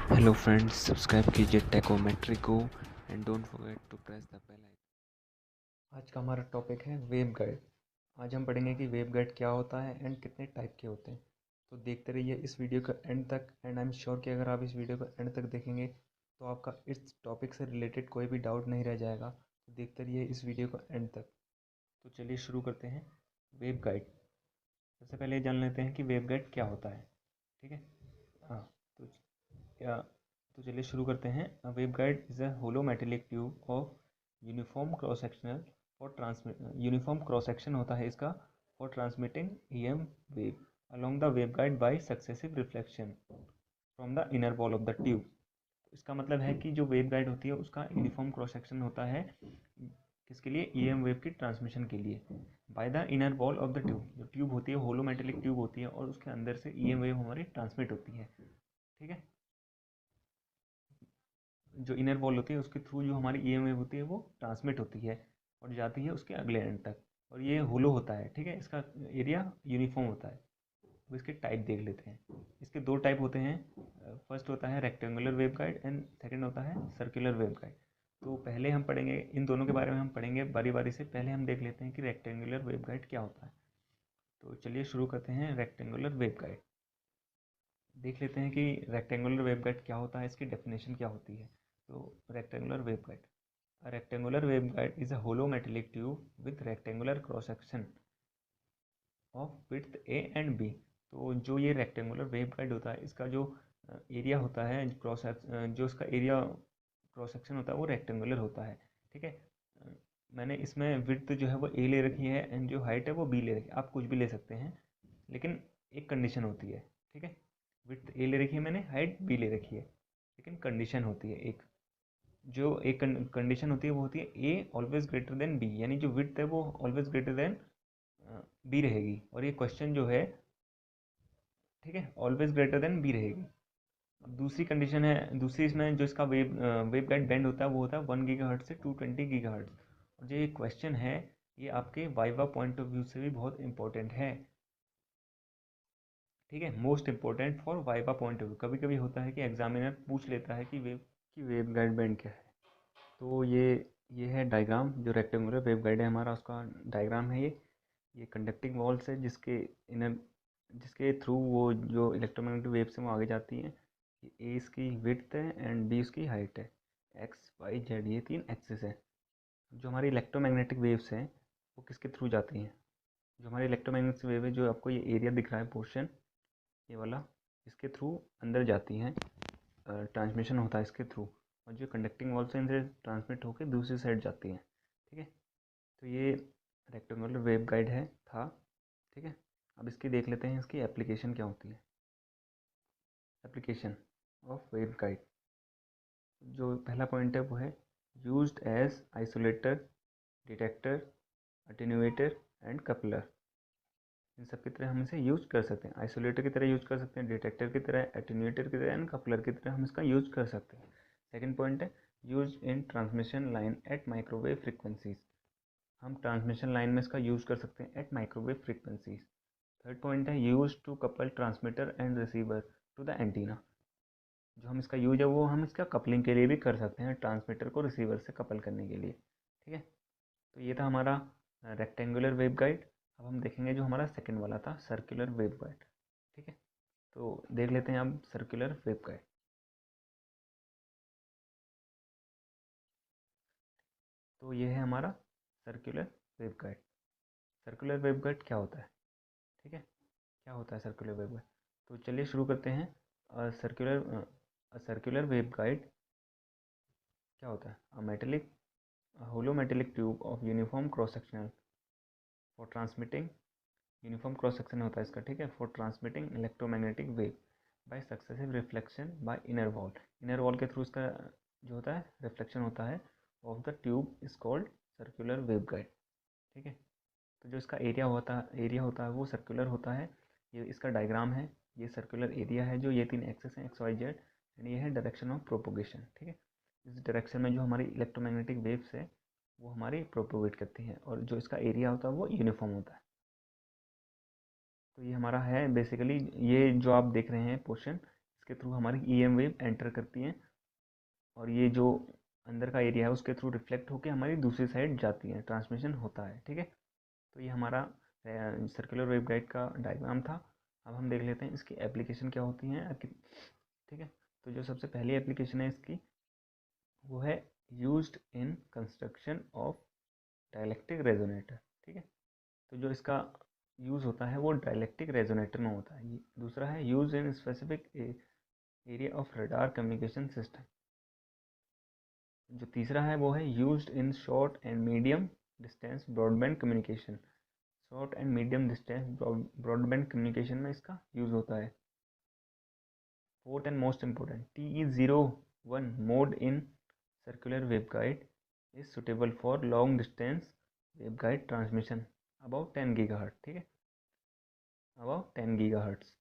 Hello friends, subscribe कीजिए टेकोमेट्री को and don't forget to press the bell icon. आज का हमारा टॉपिक है वेवगाइड। आज हम पढ़ेंगे कि वेवगाइड क्या होता है एंड कितने टाइप के होते हैं। तो देखते रहिए इस वीडियो का एंड तक, एंड आई एम श्योर कि अगर आप इस वीडियो को एंड तक देखेंगे तो आपका इस टॉपिक से रिलेटेड कोई भी डाउट नहीं रह जाएगा। तो देखते रहिए इस वीडियो को एंड तक। तो चलिए शुरू करते हैं। वेवगाइड, सबसे पहले ये जान लेते हैं कि वेवगाइड क्या होता है। ठीक है। हाँ। तो या तो चलिए शुरू करते हैं। A waveguide is a hollow metallic tube of uniform cross sectional for transmit uniform cross section होता है इसका for transmitting EM wave along the waveguide by successive reflection from the inner wall of the tube. इसका मतलब है कि जो waveguide होती है उसका यूनिफॉर्म क्रॉस सेक्शन होता है किसके लिए? ईएम वेव की ट्रांसमिशन के लिए by the inner wall of the tube. जो ट्यूब होती है होलो मेटेलिक ट्यूब होती है और उसके अंदर से ईएम वेव हमारी ट्रांसमिट होती है। ठीक है। जो इनर वॉल होती है उसके थ्रू जो हमारी ईएम वेव होती है वो ट्रांसमिट होती है और जाती है उसके अगले एंड तक। और ये होलो होता है। ठीक है। इसका एरिया यूनिफॉर्म होता है। अब इसके टाइप देख लेते हैं। इसके दो टाइप होते हैं। फर्स्ट होता है रेक्टेंगुलर वेवगाइड एंड सेकंड होता है सर्कुलर वेवगाइड। तो पहले हम पढ़ेंगे इन दोनों के बारे में, हम पढ़ेंगे बारी बारी से। पहले हम देख लेते हैं कि रेक्टेंगुलर वेवगाइड क्या होता है। तो चलिए शुरू करते हैं। रेक्टेंगुलर वेवगाइड देख लेते हैं कि रेक्टेंगुलर वेवगाइड क्या होता है, इसकी डेफिनेशन क्या होती है। तो rectangular waveguide, a rectangular waveguide is a hollow metallic tube with rectangular cross section of width a and b। तो जो ये रेक्टेंगुलर वेवगाइड होता है इसका जो एरिया होता है क्रॉस जो इसका एरिया क्रॉस सेक्शन होता है वो रेक्टेंगुलर होता है। ठीक है। मैंने इसमें विड्थ जो है वो ए ले रखी है एंड जो हाइट है वो बी ले रखी है। आप कुछ भी ले सकते हैं लेकिन एक कंडीशन होती है। ठीक है। विड्थ ए ले रखी है मैंने, हाइट बी ले रखी है, लेकिन कंडीशन होती है एक। जो एक कंडीशन होती है वो होती है a always greater than B, यानी जो विड्थ है वो ऑलवेज ग्रेटर देन बी रहेगी। और ये क्वेश्चन जो है, ठीक है, ऑलवेज ग्रेटर देन बी रहेगी। अब दूसरी कंडीशन है, दूसरी इसमें जो इसका वेव गाइड बैंड होता है वो होता है 1 गीगाहर्ट्ज से 220 गीगाहर्ट्ज। और जो ये क्वेश्चन है ये आपके वाइवा पॉइंट ऑफ व्यू से भी बहुत इंपॉर्टेंट है। ठीक है। Most important for viva point of view. कभी कभी होता है कि एग्जामिनर पूछ लेता है कि वेव गाइड बैंड क्या है। तो ये है डायग्राम। जो रेक्टेंगुलर वेवगाइड है हमारा उसका डायग्राम है ये कंडक्टिंग वॉल्स है जिसके थ्रू वो जो इलेक्ट्रोमैग्नेटिक वेव्स हैं वो आगे जाती हैं। ए इसकी विड्थ है एंड बी उसकी हाइट है। एक्स वाई जेड ये तीन एक्सिस है। जो हमारी इलेक्ट्रोमैग्नेटिक वेव्स हैं वो किसके थ्रू जाती हैं? जो हमारी इलेक्ट्रोमैग्नेटिक वेव है, जो आपको ये एरिया दिख रहा है पोर्शन, ये वाला, इसके थ्रू अंदर जाती हैं। ट्रांसमिशन होता है इसके थ्रू। और जो कंडक्टिंग वॉल से इनसे ट्रांसमिट होकर दूसरी साइड जाती हैं। ठीक है। तो ये रेक्टेंगुलर वेव गाइड है था। ठीक है। अब इसकी देख लेते हैं इसकी एप्लीकेशन क्या होती है। एप्लीकेशन ऑफ वेव गाइड, जो पहला पॉइंट है वो है used as isolator, detector, attenuator and coupler. इन सब की तरह हम इसे यूज कर सकते हैं। आइसोलेटर की तरह यूज कर सकते हैं, डिटेक्टर की तरह, एटेन्यूएटर की तरह एंड कपलर की तरह हम इसका यूज कर सकते हैं। सेकंड पॉइंट है use in transmission line at microwave frequencies. हम ट्रांसमिशन लाइन में इसका यूज कर सकते हैं at microwave frequencies. Third point है use to couple transmitter and receiver to the antenna. जो हम इसका यूज है वो हम इसका कपलिंग के लिए भी कर सकते हैं, ट्रांसमीटर को रिसीवर से कपल करने के लिए। ठीक है। तो ये था हमारा रेक्टेंगुलर वेव गाइड। अब हम देखेंगे जो हमारा सेकंड वाला था सर्कुलर वेव गाइड। ठीक है। तो देख लेते हैं अब सर्कुलर वेव गाइड। तो ये है हमारा circular wave guide. Circular wave guide क्या होता है? ठीक है। क्या होता है सर्कुलर वेव गाइड? तो चलिए शुरू करते हैं। सर्कुलर वेव गाइड क्या होता है? A metallic hollow metallic tube of uniform cross sectional for transmitting, uniform cross section होता है इसका। ठीक है। For transmitting electromagnetic wave by successive reflection by inner wall. Inner wall के थ्रू इसका जो होता है रिफ्लेक्शन होता है of the tube is called circular wave guide. ठीक है। तो जो इसका एरिया होता है वो सर्कुलर होता है। ये इसका डायग्राम है। ये सर्कुलर एरिया है, जो ये तीन एक्सेस हैं एक्स वाई जेड, एंड ये है डायरेक्शन ऑफ प्रोपोगेशन। ठीक है। इस डायरेक्शन में जो हमारी इलेक्ट्रोमैग्नेटिक वेव्स है वो हमारी प्रोपोगेट करती हैं और जो इसका एरिया होता है वो यूनिफॉर्म होता है। तो ये हमारा है बेसिकली, ये जो आप देख रहे हैं पोर्शन, इसके थ्रू हमारी EM वेव एंटर करती हैं और ये जो अंदर का एरिया है उसके थ्रू रिफ्लेक्ट होकर हमारी दूसरी साइड जाती है, ट्रांसमिशन होता है। ठीक है, तो ये हमारा सर्कुलर वेवगाइड का डायग्राम था। अब हम देख लेते हैं इसकी एप्लीकेशन क्या होती हैं। ठीक है, तो जो सबसे पहली एप्लीकेशन है इसकी वो है used in construction of dielectric resonator. ठीक है, तो जो इसका यूज़ होता है वो डाइलेक्ट्रिक रेजोनेटर में होता है। दूसरा है use in specific area of radar communication system. जो तीसरा है वो है used in short and medium distance broadband communication. Short and medium distance broadband communication में इसका यूज़ होता है। Fourth and most important, TE01 mode in circular waveguide is suitable for long distance waveguide transmission above 10 GHz। ठीक है, above 10 GHz।